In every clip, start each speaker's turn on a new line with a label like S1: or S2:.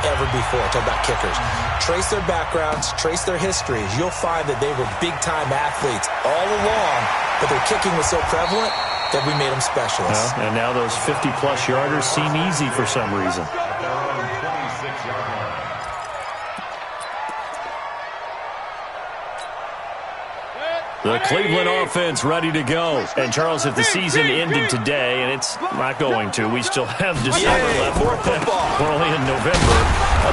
S1: ever before. Talk about kickers. Trace their backgrounds, trace their histories. You'll find that they were big-time athletes all along, but their kicking was so prevalent that we made them specialists.
S2: Well, and now those 50-plus yarders seem easy for some reason. The Cleveland offense ready to go. And, Charles, if the season ended today, and it's not going to, we still have December left.
S1: More football.
S2: We're only in November.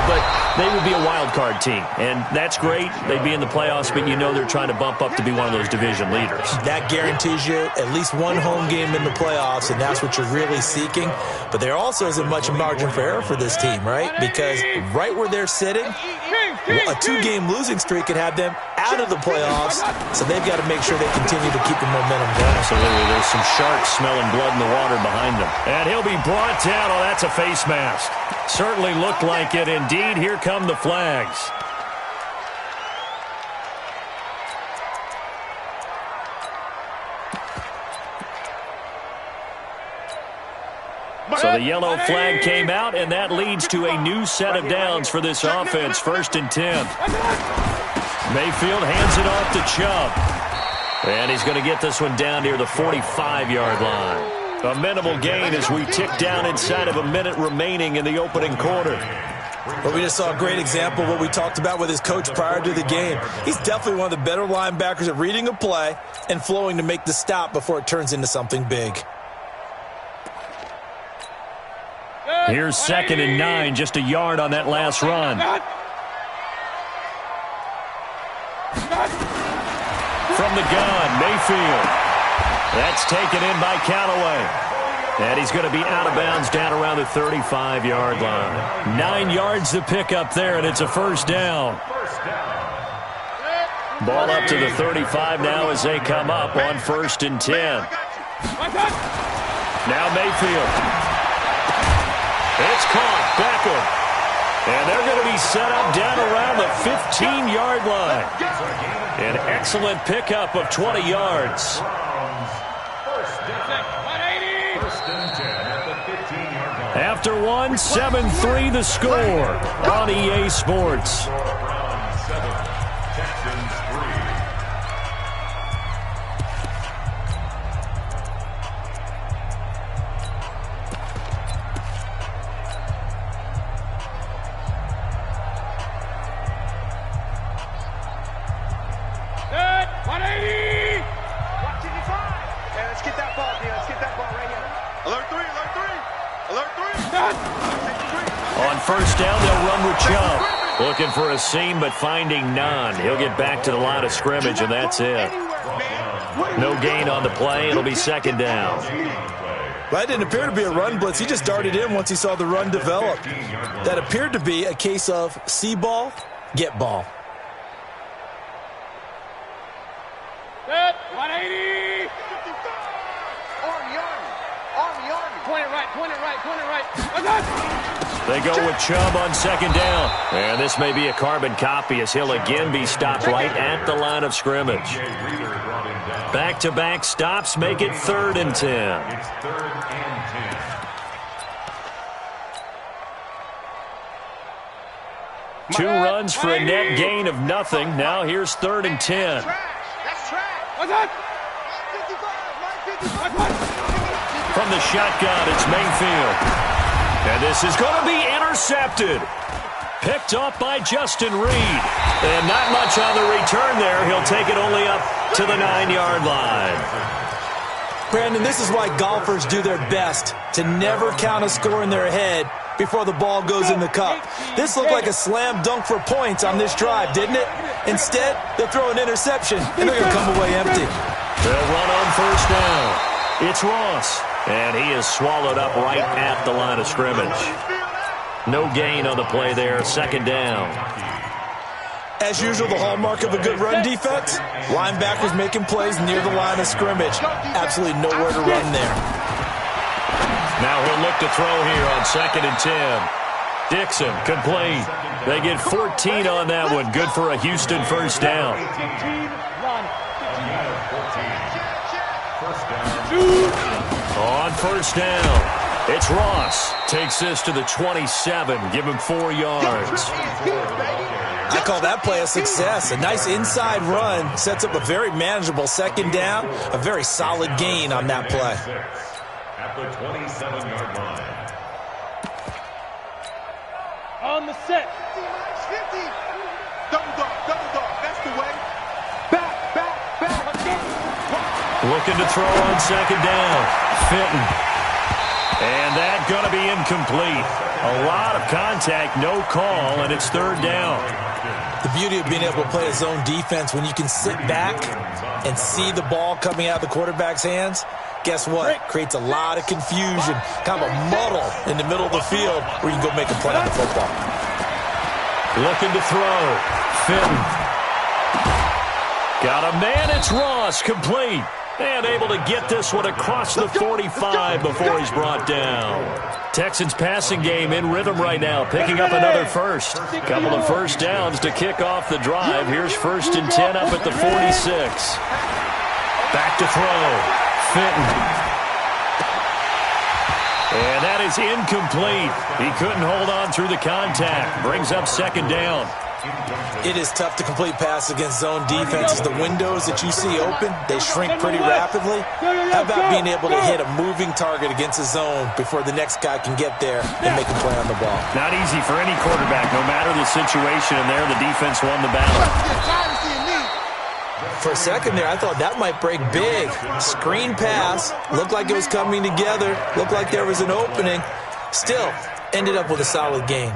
S2: But they would be a wild card team. And that's great. They'd be in the playoffs, but you know they're trying to bump up to be one of those division leaders.
S1: That guarantees you at least one home game in the playoffs, and that's what you're really seeking. But there also isn't much margin for error for this team, right? Because right where they're sitting, a 2-game losing streak could have them out of the playoffs, so they've got to make sure they continue to keep the momentum going.
S2: Absolutely. There's some sharks smelling blood in the water behind them. And he'll be brought down. Oh, that's a face mask. Certainly looked like it. Indeed, here come the flags. So the yellow flag came out, and that leads to a new set of downs for this offense. 1st and 10. Mayfield hands it off to Chubb. And he's going to get this one down near the 45-yard line. A minimal gain as we tick down inside of a minute remaining in the opening quarter.
S1: Well, we just saw a great example of what we talked about with his coach prior to the game. He's definitely one of the better linebackers at reading a play and flowing to make the stop before it turns into something big.
S2: Here's 2nd and 9, just a yard on that last run. From the gun, Mayfield. That's taken in by Callaway. And he's going to be out of bounds down around the 35-yard line. 9 yards to pick up there, and it's a 1st down. Ball up to the 35 now as they come up on 1st and 10. Now Mayfield. It's caught. Beckham. And they're going to be set up down around the 15-yard line. An excellent pickup of 20 yards. After one, 7-3 the score on EA Sports. On 1st down, they'll run with Chubb. Looking for a seam, but finding none. He'll get back to the line of scrimmage, and that's it. No gain on the play. It'll be 2nd down.
S1: That didn't appear to be a run blitz. He just darted in once he saw the run develop. That appeared to be a case of see ball, get ball.
S3: Set, 180. Point it right.
S2: They go with Chubb on 2nd down. And this may be a carbon copy as he'll again be stopped right at the line of scrimmage. Back-to-back stops make it 3rd and 10. Two runs for a net gain of nothing. Now here's 3rd and 10. From the shotgun, it's Mayfield. And this is going to be intercepted. Picked off by Justin Reed. And not much on the return there. He'll take it only up to the 9-yard line.
S1: Brandon, this is why golfers do their best to never count a score in their head before the ball goes in the cup. This looked like a slam dunk for points on this drive, didn't it? Instead, they'll throw an interception, and they're going to come away empty.
S2: They'll run on 1st down. It's Ross. And he is swallowed up right at the line of scrimmage. No gain on the play there. 2nd down.
S1: As usual, the hallmark of a good run defense, linebackers making plays near the line of scrimmage. Absolutely nowhere to run there.
S2: Now he'll look to throw here on 2nd and 10. Dixon, complete. They get 14 on that one. Good for a Houston 1st down. On 1st down, It's Ross. Takes this to the 27. Give him 4 yards.
S1: I call that play a success. A nice inside run sets up a very manageable second down. A very solid gain on that play.
S4: At the 27-yard line.
S3: On the set.
S5: 50. Double dog. That's the way. Back.
S2: Looking to throw on second down. Fitton. And that going to be incomplete. A lot of contact, no call, and it's third down.
S1: The beauty of being able to play a zone defense when you can sit back and see the ball coming out of the quarterback's hands, guess what? Creates a lot of confusion, kind of a muddle in the middle of the field where you can go make a play on the football.
S2: Looking to throw. Fitton. Got a man, it's Ross, complete. And able to get this one across the 45 before he's brought down. Texans passing game in rhythm right now, picking up another first. Couple of first downs to kick off the drive. Here's 1st and 10 up at the 46. Back to throw. Fitton. And that is incomplete. He couldn't hold on through the contact. Brings up second down.
S1: It is tough to complete pass against zone defenses. The windows that you see open, they shrink pretty rapidly. How about being able to hit a moving target against a zone before the next guy can get there and make a play on the ball?
S2: Not easy for any quarterback, no matter the situation, and there the defense won the battle.
S1: For a second there, I thought that might break big. Screen pass, looked like it was coming together, looked like there was an opening. Still, ended up with a solid gain.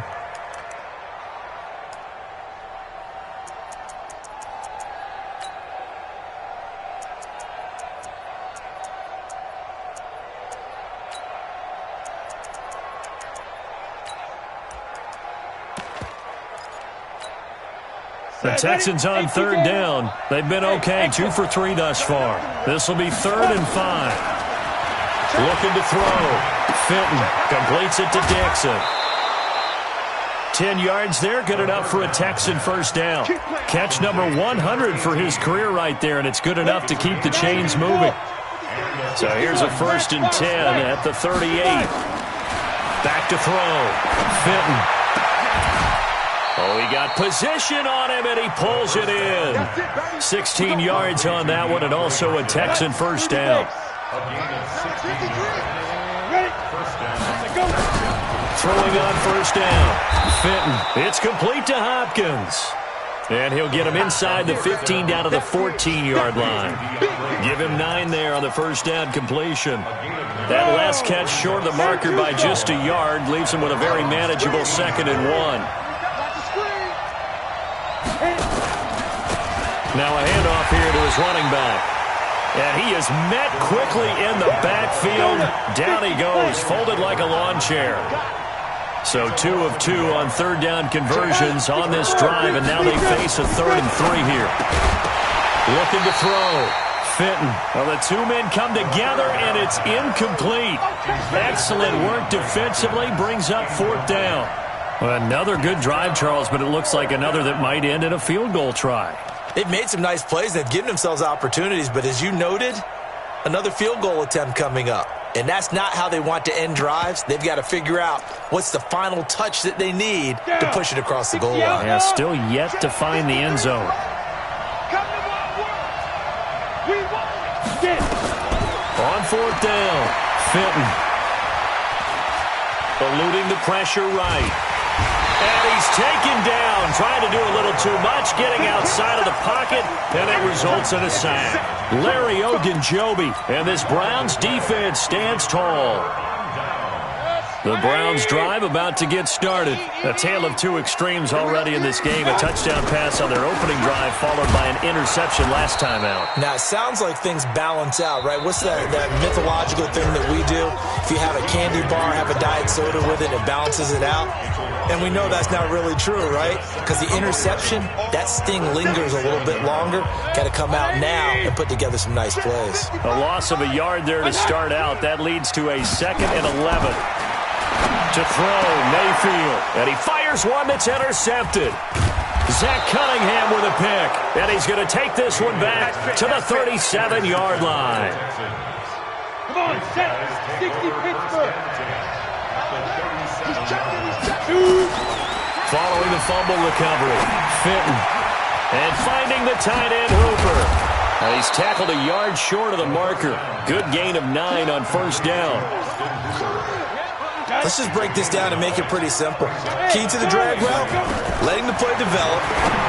S2: The Texans on third down. They've been okay, 2 for 3 thus far. This will be 3rd and 5. Looking to throw. Fitton completes it to Dixon. 10 yards there, good enough for a Texan first down. Catch number 100 for his career right there, and it's good enough to keep the chains moving. So here's a 1st and 10 at the 38. Back to throw. Fitton. Oh, he got position on him, and he pulls it in. 16 yards on that one, and also a Texan first down. Throwing on first down. Fitton. It's complete to Hopkins. And he'll get him inside the 15 down to the 14-yard line. Give him 9 there on the first down completion. That last catch short of the marker by just a yard leaves him with a very manageable 2nd and 1. Now a handoff here to his running back. And he is met quickly in the backfield. Down he goes, folded like a lawn chair. So 2 of 2 on third down conversions on this drive, and now they face a 3rd and 3 here. Looking to throw. Fitton. Well, the 2 men come together, and it's incomplete. Excellent work defensively, brings up 4th down. Well, another good drive, Charles, but it looks like another that might end in a field goal try.
S1: They've made some nice plays. They've given themselves opportunities, but as you noted, another field goal attempt coming up. And that's not how they want to end drives. They've got to figure out what's the final touch that they need to push it across the goal line.
S2: Yeah, still yet to find the end zone. On 4th down, Fitton. Eluding the pressure right. And he's taken down, trying to do a little too much, getting outside of the pocket, and it results in a sack. Larry Ogunjobi, and this Browns defense stands tall. The Browns drive about to get started. A tale of 2 extremes already in this game. A touchdown pass on their opening drive, followed by an interception last time out.
S1: Now, it sounds like things balance out, right? What's that mythological thing that we do? If you have a candy bar, have a diet soda with it, it balances it out. And we know that's not really true, right? Because the interception, that sting lingers a little bit longer. Got to come out now and put together some nice plays.
S2: A loss of a yard there to start out. That leads to a 2nd and 11. To throw, Mayfield. And he fires one that's intercepted. Zach Cunningham with a pick. And he's going to take this one back to the 37-yard line.
S3: Come on, set. 60 Pittsburgh.
S5: He's checking.
S2: Following the fumble recovery, Fenton. And finding the tight end, Hooper. He's tackled a yard short of the marker. Good gain of 9 on first down.
S1: Let's just break this down and make it pretty simple. Key to the drag route, letting the play develop,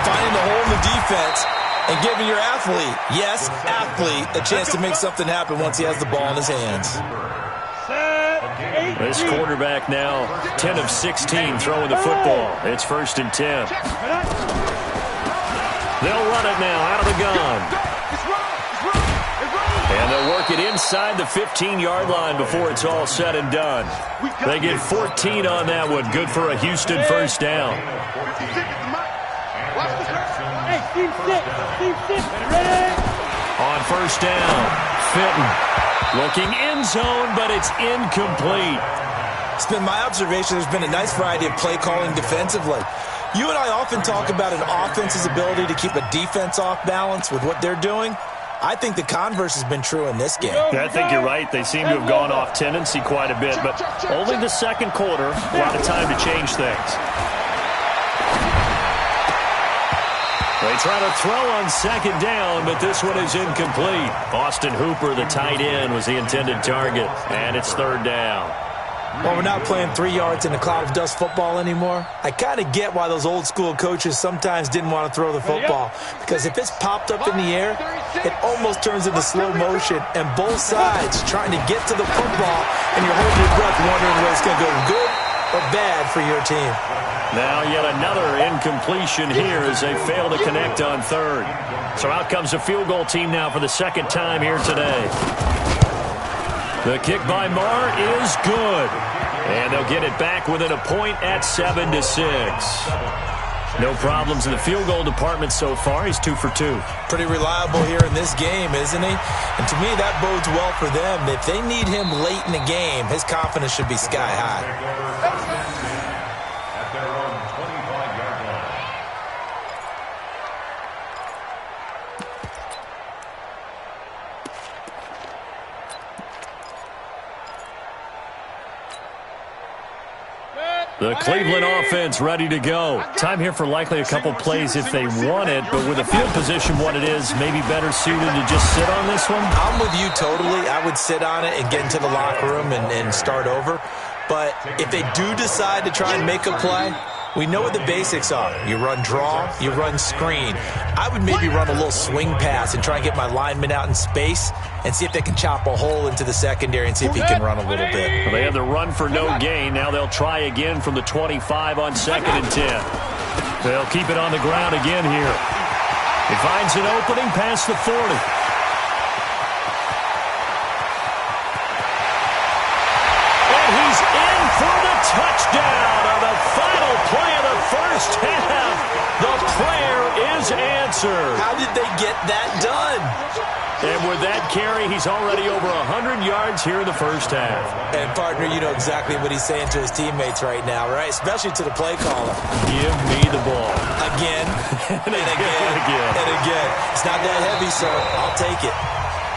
S1: finding the hole in the defense, and giving your athlete, yes, athlete, a chance to make something happen once he has the ball in his hands.
S2: This quarterback now 10 of 16 throwing the football. It's 1st and 10. They'll run it now out of the gun. And they'll work it inside the 15-yard line before it's all said and done. They get 14 on that one. Good for a Houston first down.
S3: Hey, team six. Ready?
S2: On first down, Fenton looking end zone, but it's incomplete.
S1: It's been my observation there's been a nice variety of play calling defensively. You and I often talk about an offense's ability to keep a defense off balance with what they're doing. I think the converse has been true in this game.
S2: Yeah, I think you're right. They seem to have gone off tendency quite a bit, but only the second quarter, a lot of time to change things. They try to throw on second down, but this one is incomplete. Austin Hooper, the tight end, was the intended target, and it's 3rd down.
S1: Well, we're not playing 3 yards in a cloud of dust football anymore. I kind of get why those old school coaches sometimes didn't want to throw the football, because if it's popped up in the air, it almost turns into slow motion, and both sides trying to get to the football, and you're holding your breath wondering whether it's going to go good or bad for your team.
S2: Now yet another incompletion here as they fail to connect on 3rd. So out comes the field goal team now for the 2nd time here today. The kick by Marr is good. And they'll get it back within a point at 7-6. No problems in the field goal department so far. He's 2 for 2.
S1: Pretty reliable here in this game, isn't he? And to me, that bodes well for them. If they need him late in the game, his confidence should be sky high.
S4: At their own 25-yard line.
S2: The Cleveland offense ready to go. Time here for likely a couple plays if they want it, but with the field position what it is, maybe better suited to just sit on this one?
S1: I'm with you totally. I would sit on it and get into the locker room and start over. But if they do decide to try and make a play, we know what the basics are. You run draw, you run screen. I would maybe run a little swing pass and try and get my lineman out in space and see if they can chop a hole into the secondary and see if he can run a little bit.
S2: Well, they had the run for no gain. Now they'll try again from the 25 on 2nd and 10. They'll keep it on the ground again here. He finds an opening past the 40. And he's in for the touchdown on the final play of the first half. The prayer is answered.
S1: How did they get that done?
S2: And with that carry, he's already over 100 yards here in the first half.
S1: And, partner, you know exactly what he's saying to his teammates right now, right? Especially to the play caller.
S2: Give me the ball.
S1: Again, and again,
S2: and again.
S1: and again. It's not that heavy, sir. I'll take it.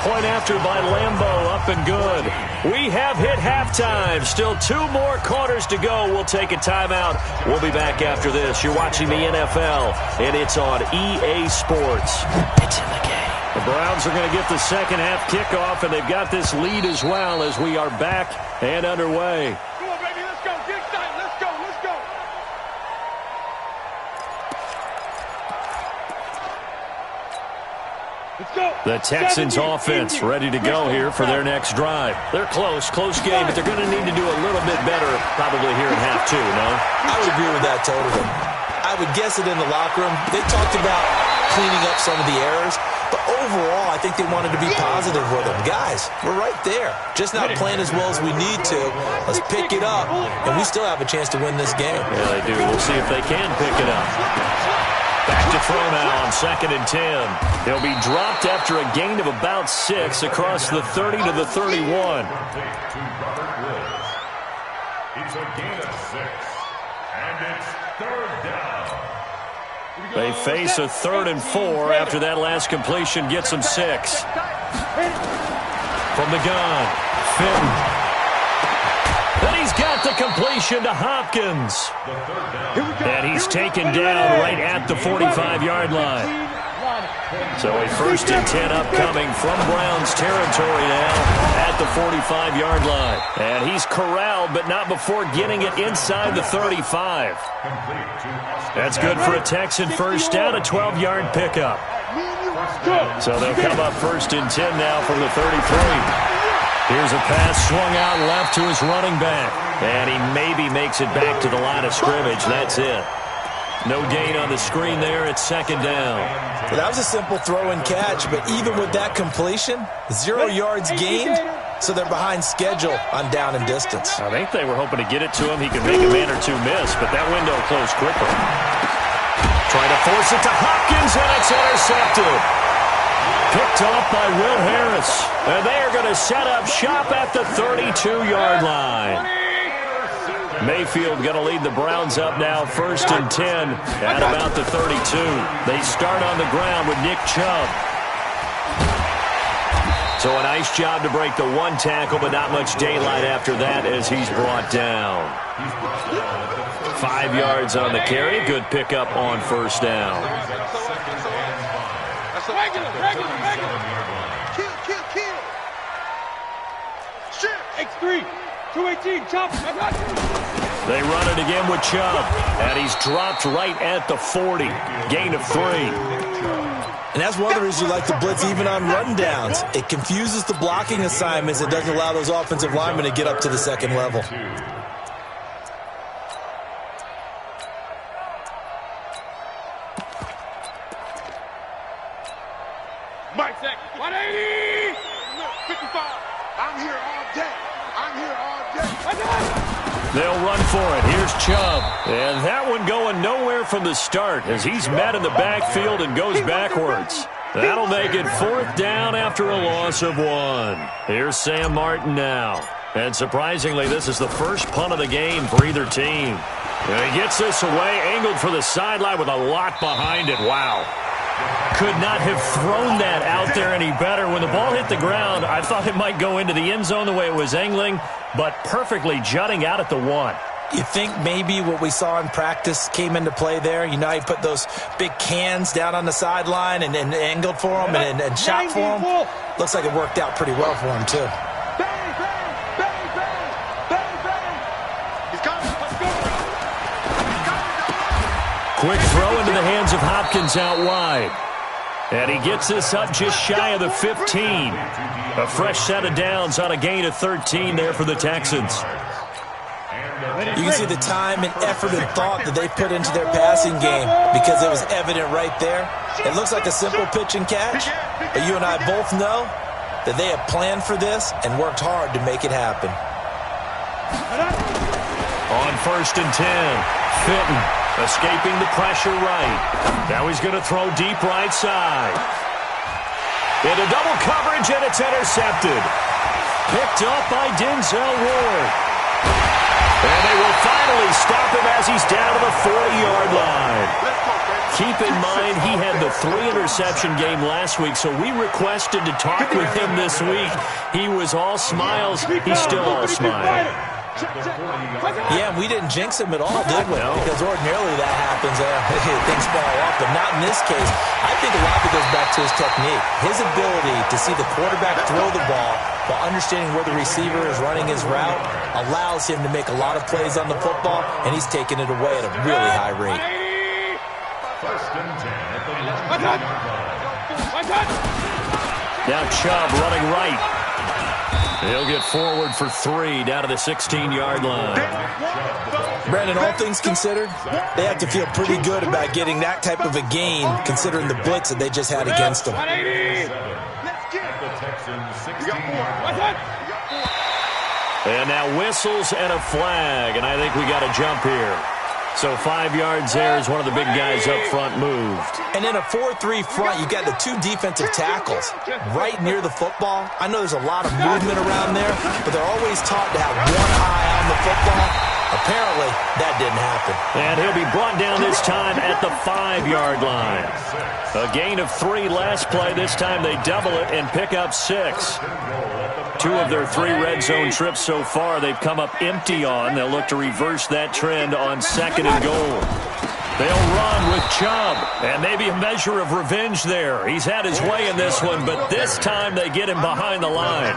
S2: Point after by Lambeau, up and good. We have hit halftime. Still 2 more quarters to go. We'll take a timeout. We'll be back after this. You're watching the NFL, and it's on EA Sports. It's in the game. The Browns are going to get the second half kickoff, and they've got this lead as well as we are back and underway.
S5: Come on, baby, let's go. Get excited. Let's go. Let's go.
S3: Let's go.
S2: The Texans offense ready to go here for their next drive. They're close game, but they're going to need to do a little bit better probably here in half 2, no?
S1: I would agree with that totally. I would guess it in the locker room. They talked about cleaning up some of the errors, but overall, I think they wanted to be positive with them. Guys, we're right there. Just not playing as well as we need to. Let's pick it up, and we still have a chance to win this game.
S2: Yeah, they do. We'll see if they can pick it up. Back to throw now on 2nd and 10. He'll be dropped after a gain of about 6 across the 30 to the 31.
S4: It's a gain of 6, and it's 3rd down.
S2: They face a 3rd and 4 after that last completion gets them 6. From the gun, Fitton. Then he's got the completion to Hopkins. And he's taken down right at the 45-yard line. So a 1st and 10 upcoming from Browns territory now at the 45-yard line. And he's corralled, but not before getting it inside the 35. That's good for a Texan first down, a 12-yard pickup. So they'll come up 1st and 10 now from the 33. Here's a pass swung out left to his running back. And he maybe makes it back to the line of scrimmage. That's it. No gain on the screen there. It's 2nd down.
S1: Well, that was a simple throw and catch, but even with that completion, 0 yards gained, so they're behind schedule on down and distance.
S2: I think they were hoping to get it to him. He could make a man or two miss, but that window closed quickly. Trying to force it to Hopkins, and it's intercepted. Picked off by Will Harris. And they are going to set up shop at the 32-yard line. Mayfield going to lead the Browns up now 1st and 10 at about the 32. They start on the ground with Nick Chubb. So a nice job to break the one tackle, but not much daylight after that as he's brought down. 5 yards on the carry. Good pickup on 1st down.
S5: Regular. Kill. Shit. X3. 218. Chop.
S2: They run it again with Chubb. And he's dropped right at the 40. Gain of 3.
S1: And that's one of the reasons you like to blitz even on run downs. It confuses the blocking assignments. It doesn't allow those offensive linemen to get up to the 2nd level.
S5: Mike, 180. 55. I'm here all day.
S2: They'll run for it. Here's Chubb. And that one going nowhere from the start as he's met in the backfield and goes backwards. That'll make it 4th down after a loss of 1. Here's Sam Martin now. And surprisingly, this is the first punt of the game for either team. And he gets this away, angled for the sideline with a lot behind it. Wow. Could not have thrown that out there any better. When the ball hit the ground, I thought it might go into the end zone the way it was angling, but perfectly jutting out at the 1.
S1: You think maybe what we saw in practice came into play there? You know how you put those big cans down on the sideline and angled for them and shot for them? Looks like it worked out pretty well for him, too.
S2: Quick throw into the hands of Hopkins out wide. And he gets this up just shy of the 15. A fresh set of downs on a gain of 13 there for the Texans.
S1: You can see the time and effort and thought that they put into their passing game because it was evident right there. It looks like a simple pitch and catch, but you and I both know that they have planned for this and worked hard to make it happen.
S2: On 1st and 10, Fitton escaping the pressure right. Now he's going to throw deep right side. Into double coverage, and it's intercepted. Picked up by Denzel Ward. And they will finally stop him as he's down to the 40-yard line. Keep in mind, he had the 3-interception game last week, so we requested to talk with him this week. He was all smiles. He's still all smiles.
S1: Yeah, we didn't jinx him at all, did we? No. Because ordinarily that happens. Things fall off, but not in this case. I think a lot of it goes back to his technique. His ability to see the quarterback throw the ball while understanding where the receiver is running his route allows him to make a lot of plays on the football, and he's taking it away at a really high rate.
S4: 1st and 10 at the 1.
S2: Now Chubb running right. He'll get forward for 3 down to the 16-yard line.
S1: Brandon, all things considered, they have to feel pretty good about getting that type of a gain considering the blitz that they just had against them.
S2: And now whistles and a flag, and I think we got a jump here. So 5 yards there as one of the big guys up front moved.
S1: And in a 4-3 front, you got the 2 defensive tackles right near the football. I know there's a lot of movement around there, but they're always taught to have one eye on the football. Apparently, that didn't happen.
S2: And he'll be brought down this time at the 5-yard line. A gain of 3 last play. This time they double it and pick up 6. 2 of their 3 red zone trips so far they've come up empty on. They'll look to reverse that trend on 2nd and goal. They'll run with Chubb, and maybe a measure of revenge there. He's had his way in this one, but this time they get him behind the line.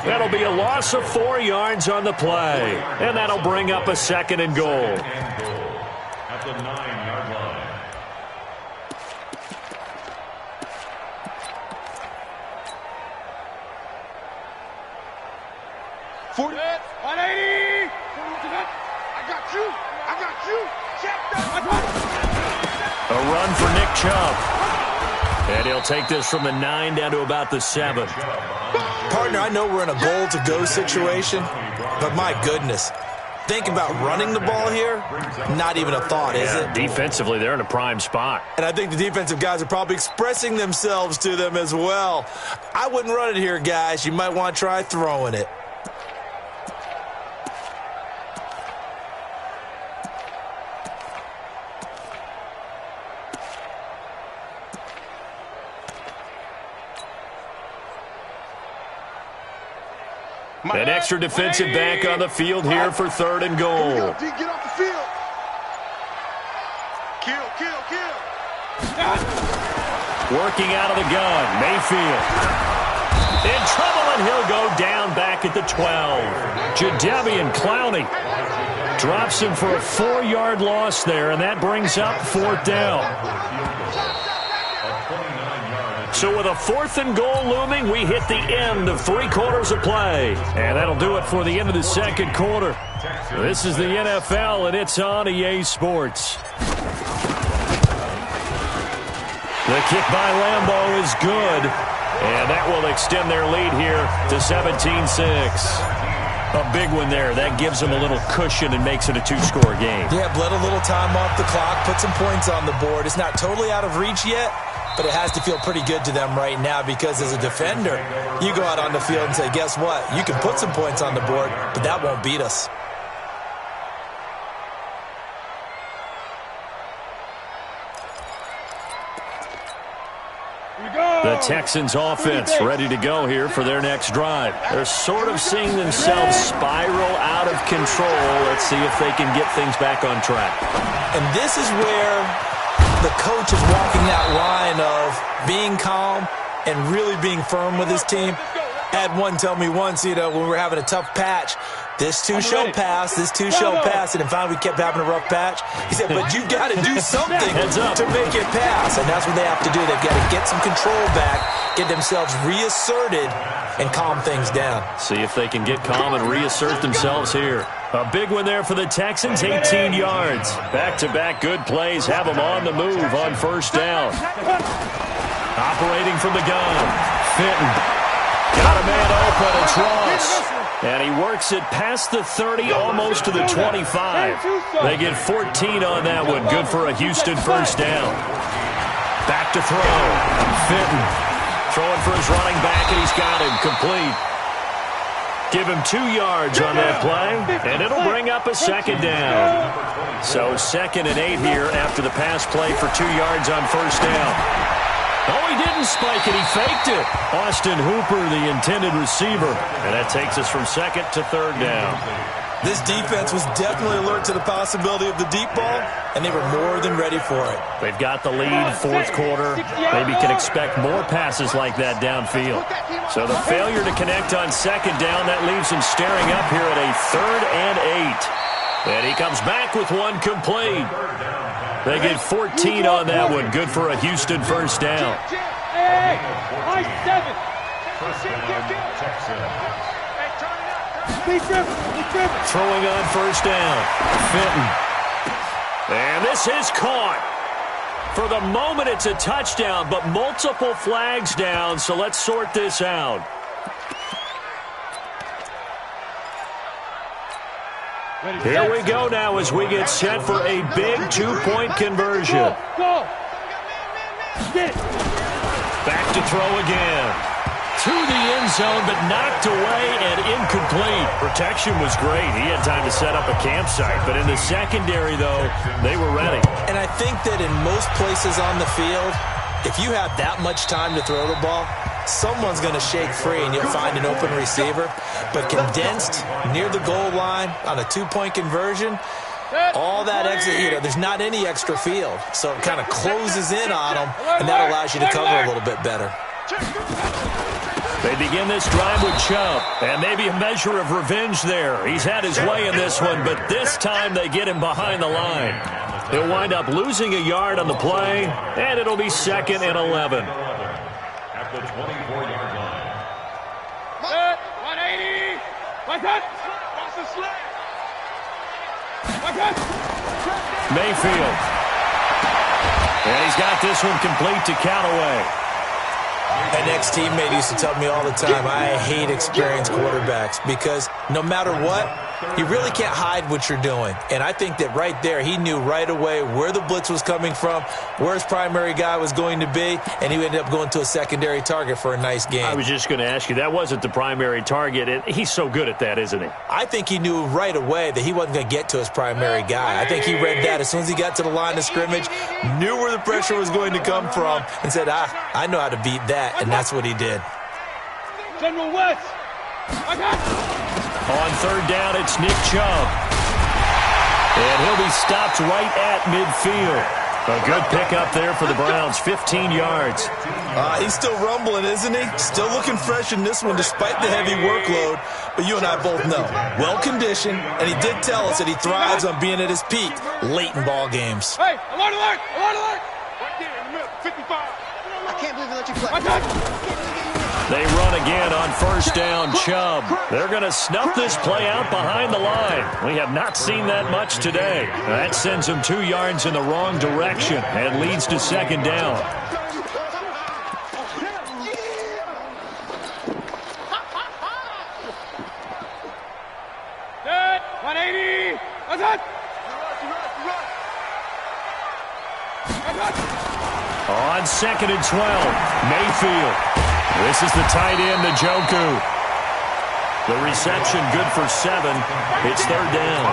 S2: That'll be a loss of 4 yards on the play, and that'll bring up a 2nd and goal.
S4: At the 9-yard line.
S5: Forty. 180. I got you. I got you. Check that.
S2: A run for Nick Chubb. And he'll take this from the 9 down to about the 7.
S1: Partner, I know we're in a goal-to-go situation, but my goodness, think about running the ball here, not even a thought, is it?
S2: Defensively, they're in a prime spot.
S1: And I think the defensive guys are probably expressing themselves to them as well. I wouldn't run it here, guys. You might want to try throwing it.
S2: An extra defensive back on the field here for 3rd and goal.
S5: Get off the field. Kill.
S2: Working out of the gun, Mayfield. In trouble, and he'll go down back at the 12. Jadeveon Clowney drops him for a 4-yard loss there, and that brings up 4th down. So with a 4th and goal looming, we hit the end of 3 quarters of play. And that'll do it for the end of the 2nd quarter. This is the NFL, and it's on EA Sports. The kick by Lambeau is good, and that will extend their lead here to 17-6. A big one there. That gives them a little cushion and makes it a 2-score game.
S1: Yeah, bled a little time off the clock, put some points on the board. It's not totally out of reach yet, but it has to feel pretty good to them right now because as a defender, you go out on the field and say, guess what? You can put some points on the board, but that won't beat us.
S2: The Texans offense ready to go here for their next drive. They're sort of seeing themselves spiral out of control. Let's see if they can get things back on track.
S1: And this is where the coach is walking that line of being calm and really being firm with his team. I had one tell me once, when we were having a tough patch, this too shall pass, and finally we kept having a rough patch. He said, but you've got to do something to make it pass, and that's what they have to do. They've got to get some control back, get themselves reasserted, and calm things down.
S2: See if they can get calm and reassert themselves here. A big one there for the Texans, 18 yards. Back-to-back good plays have them on the move on 1st down. Operating from the gun, Fenton. Got a man open, it's Ross. And he works it past the 30, almost to the 25. They get 14 on that one. Good for a Houston 1st down. Back to throw. Fenton throwing for his running back, and he's got him complete. Give him 2 yards on that play, and it'll bring up a 2nd down. So 2nd and 8 here after the pass play for 2 yards on 1st down. Oh, he didn't spike it. He faked it. Austin Hooper, the intended receiver. And that takes us from 2nd to 3rd down.
S1: This defense was definitely alert to the possibility of the deep ball, and they were more than ready for it.
S2: They've got the lead, 4th quarter. Maybe can expect more passes like that downfield. So the failure to connect on 2nd down, that leaves him staring up here at a 3rd and 8. And he comes back with one complete. They get 14 on that one. Good for a Houston 1st down.
S5: Hey, I 7.
S2: Throwing on 1st down. Fenton. And this is caught. For the moment, it's a touchdown, but multiple flags down, so let's sort this out. Here we go now as we get set for a big 2-point conversion. Back to throw again. To the end zone, but knocked away and incomplete. Protection was great. He had time to set up a campsite. But in the secondary, though, they were ready.
S1: And I think that in most places on the field, if you have that much time to throw the ball, someone's going to shake free and you'll find an open receiver. But condensed near the goal line on a two-point conversion, all that exit, there's not any extra field. So it kind of closes in on them, and that allows you to cover a little bit better.
S2: They begin this drive with Chubb, and maybe a measure of revenge there. He's had his way in this one, but this time they get him behind the line. He'll wind up losing a yard on the play, and it'll be 2nd and 11.
S4: At the 24-yard line.
S5: 180. Watch the sled.
S2: Mayfield. And he's got this one complete to Callaway.
S1: An ex-teammate used to tell me all the time, I hate experienced quarterbacks because no matter what, you really can't hide what you're doing. And I think that right there, he knew right away where the blitz was coming from, where his primary guy was going to be, and he ended up going to a secondary target for a nice game.
S2: I was just going to ask you, that wasn't the primary target. He's so good at that, isn't he? I
S1: think he knew right away that he wasn't going to get to his primary guy. I think he read that as soon as he got to the line of scrimmage, knew where the pressure was going to come from, and said, I know how to beat that, and that's what he did.
S5: General West.
S2: On 3rd down, it's Nick Chubb. And he'll be stopped right at midfield. A good pickup there for the Browns, 15 yards.
S1: He's still rumbling, isn't he? Still looking fresh in this one despite the heavy workload. But you and I both know, well-conditioned, and he did tell us that he thrives on being at his peak late in ball games.
S5: Hey, alert, alert, alert, alert. Right there in the middle, 55. I can't believe they let you play.
S2: They run again on 1st down, Chubb. They're going to snuff this play out behind the line. We have not seen that much today. That sends them 2 yards in the wrong direction and leads to 2nd down.
S5: Dead, 180. That's it.
S2: On 2nd and 12, Mayfield. This is the tight end, Njoku. The reception good for 7. It's 3rd down.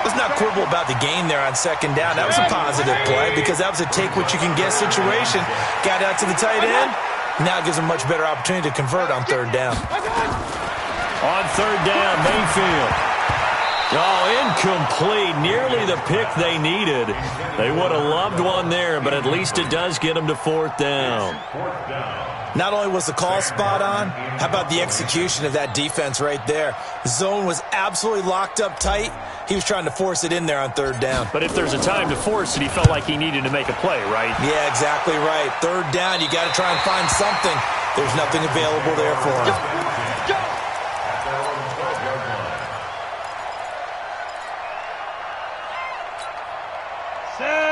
S1: Let's not quibble about the gain there on 2nd down. That was a positive play because that was a take-what-you-can-get situation. Got out to the tight end. Now it gives him a much better opportunity to convert on 3rd down.
S2: On 3rd down, Mayfield. Oh, incomplete. Nearly the pick they needed. They would have loved one there, but at least it does get them to 4th down.
S1: Not only was the call spot on, how about the execution of that defense right there? The zone was absolutely locked up tight. He was trying to force it in there on 3rd down.
S2: But if there's a time to force it, he felt like he needed to make a play, right?
S1: Yeah, exactly right. 3rd down, you got to try and find something. There's nothing available there for him.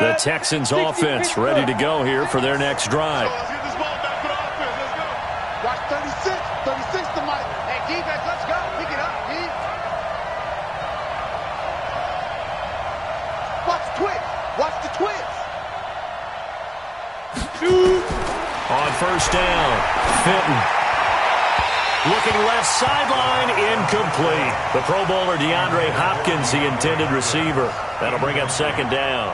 S2: The Texans offense ready to go here for their next drive.
S5: Watch 36. 36 to Mike. Hey, defense, let's go. Pick it up, D. Watch the twist. Watch the twist.
S2: On 1st down, Fenton. Looking left sideline, incomplete. The Pro Bowler DeAndre Hopkins, the intended receiver. That'll bring up 2nd down.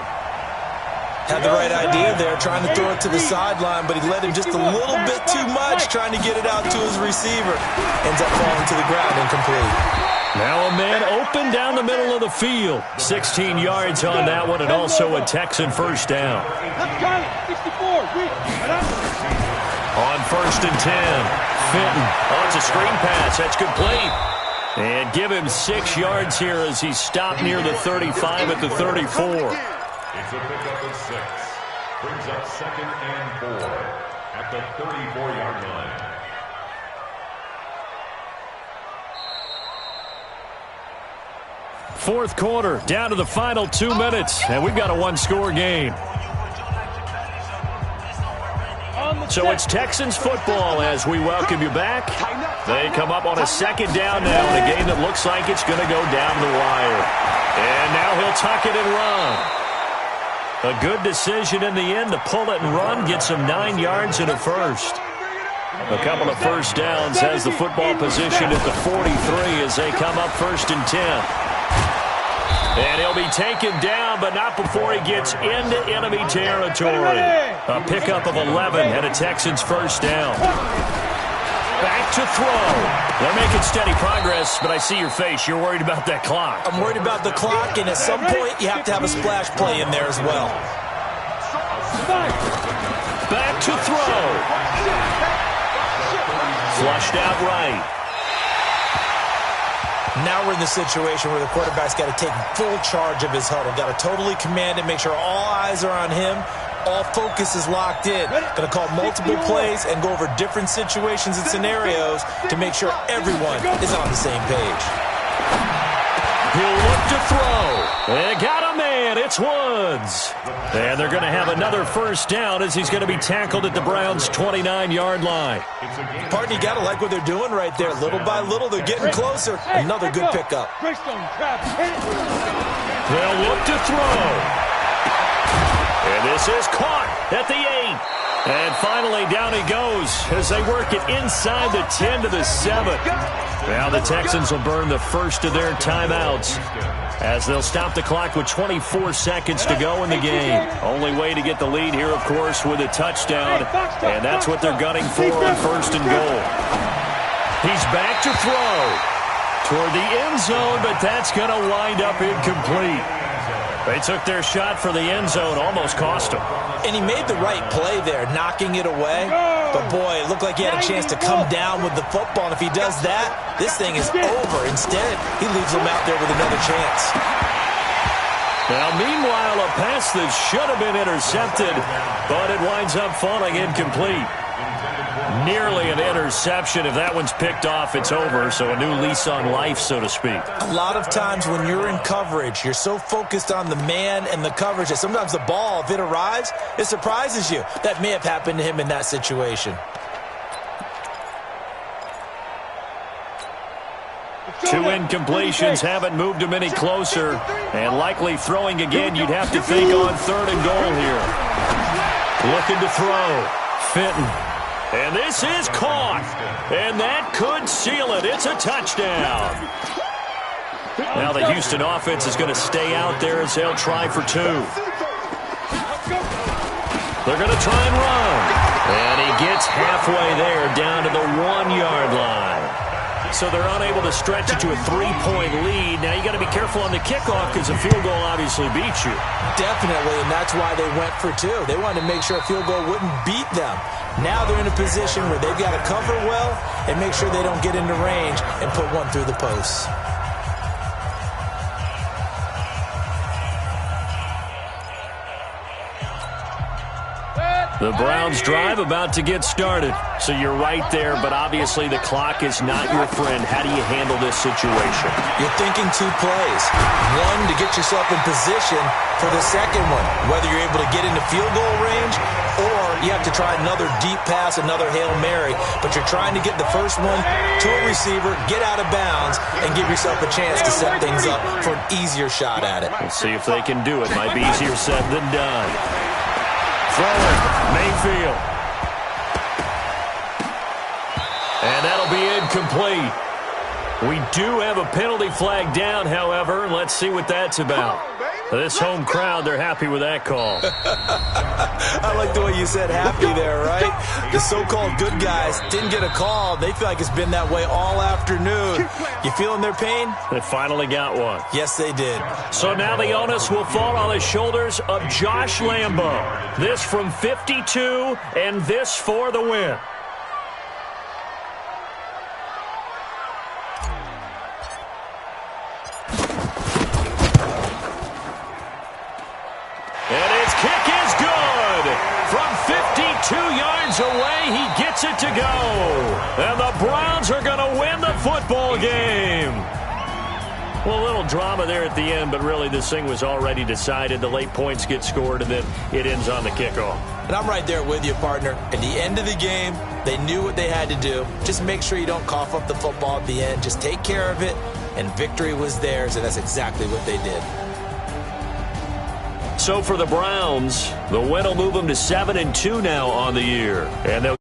S1: Had the right idea there, trying to throw it to the sideline, but he led him just a little bit too much, trying to get it out to his receiver. Ends up falling to the ground, incomplete.
S2: Now a man open down the middle of the field. 16 yards on that one, and also a Texan 1st down. On 1st and 10, Fenton. Oh, it's a screen pass. That's complete. And give him 6 yards here as he's stopped near the 35 at the 34.
S4: It's a pickup of 6. Brings up 2nd and 4 at the 34-yard line.
S2: Fourth quarter, down to the final 2 minutes, and we've got a 1-score game. So it's Texans football as we welcome you back. They come up on a 2nd down now in a game that looks like it's going to go down the wire. And now he'll tuck it and run. A good decision in the end to pull it and run, gets him 9 yards and a first. A couple of 1st downs has the football position at the 43 as they come up 1st and 10. And he'll be taken down, but not before he gets into enemy territory. A pickup of 11 and a Texans first down. Back to throw. They're making steady progress, but I see your face. You're worried about that clock.
S1: I'm worried about the clock, and at some point, you have to have a splash play in there as well.
S2: Back to throw. Flushed out right.
S1: Now we're in the situation where the quarterback's got to take full charge of his huddle. Got to totally command it, make sure all eyes are on him. All focus is locked in. Going to call multiple plays and go over different situations and scenarios to make sure everyone is on the same page.
S2: He'll look to throw. And got a man. It's Woods. And they're going to have another first down as he's going to be tackled at the Browns' 29-yard line.
S1: Partner, you got to like what they're doing right there. Little by little, they're getting closer. Another good pickup.
S2: They'll look to throw. And this is caught at the 8. And finally, down he goes as they work it inside the 10 to the 7. Now the Texans will burn the first of their timeouts as they'll stop the clock with 24 seconds to go in the game. Only way to get the lead here, of course, with a touchdown. And that's what they're gunning for on first and goal. He's back to throw toward the end zone, but that's going to wind up incomplete. They took their shot for the end zone, almost cost him.
S1: And he made the right play there, knocking it away. But, boy, it looked like he had a chance to come down with the football. And if he does that, this thing is over. Instead, he leaves him out there with another chance.
S2: Now, meanwhile, a pass that should have been intercepted, but it winds up falling incomplete. Nearly an interception. If that one's picked off, it's over. So a new lease on life, so to speak.
S1: A lot of times when you're in coverage, you're so focused on the man and the coverage that sometimes the ball, if it arrives, it surprises you. That may have happened to him in that situation.
S2: Two incompletions haven't moved him any closer. And likely throwing again, you'd have to think on third and goal here. Looking to throw. Fenton. And this is caught. And that could seal it. It's a touchdown. Now the Houston offense is going to stay out there as they'll try for 2. They're going to try and run. And he gets halfway there down to the 1-yard line. So they're unable to stretch it to a 3-point lead. Now you got to be careful on the kickoff because a field goal obviously beats you.
S1: Definitely, and that's why they went for 2. They wanted to make sure a field goal wouldn't beat them. Now they're in a position where they've got to cover well and make sure they don't get into range and put one through the posts.
S2: The Browns drive about to get started. So you're right there, but obviously the clock is not your friend. How do you handle this situation?
S1: You're thinking 2 plays. One, to get yourself in position for the second one, whether you're able to get into field goal range or you have to try another deep pass, another Hail Mary. But you're trying to get the first one to a receiver, get out of bounds, and give yourself a chance to set things up for an easier shot at it.
S2: We'll see if they can do it. Might be easier said than done. Throwing, Mayfield. And that'll be incomplete. We do have a penalty flag down, however. Let's see what that's about. This home crowd, they're happy with that call.
S1: I like the way you said happy there, right? The so-called good guys didn't get a call. They feel like it's been that way all afternoon. You feeling their pain?
S2: They finally got one.
S1: Yes, they did.
S2: So now the onus will fall on the shoulders of Josh Lambo. This from 52, and this for the win. And his kick is good. From 52 yards away, he gets it to go. And the Browns are going to win the football game. Well, a little drama there at the end, but really this thing was already decided. The late points get scored, and then it ends on the kickoff.
S1: And I'm right there with you, partner. At the end of the game, they knew what they had to do. Just make sure you don't cough up the football at the end. Just take care of it, and victory was theirs, and that's exactly what they did. So for the Browns, the win will move them to 7-2 now on the year. And they'll